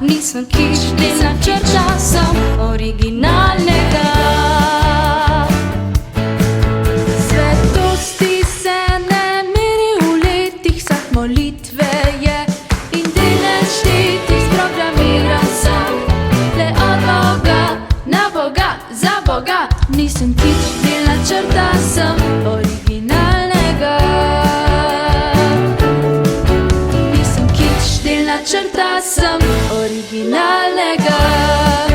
nisem kič, delna črta, sem originalnega. Svetosti se ne meri v letih, vsak molitve je in delež štetih, sprogramiran sem le od Boga, na Boga, za Boga. Nisem kič, delna črta, sem originalnega. Nisem kič, delna črta, sem originalnega.